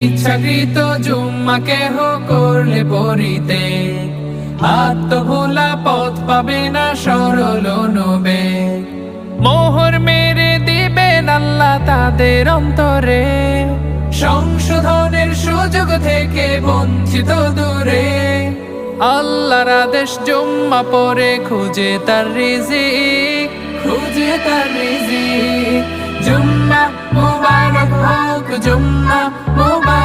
ইচ্ছাকৃত জুম্মা কেহ করলে পড়িতে, আত্মভোলা পথ পাবে না সরল নবে। মোহর মেরে দিবেন আল্লাহ তাদের অন্তরে, সংশোধনের সুযোগ থেকে বঞ্চিত দূরে। আল্লাহর আদেশ জুম্মা পরে খুঁজে তার রিজিক, খুঁজে তার রিজিক। জুম্মা মুবারক হোক, জুম্মা মুবারক।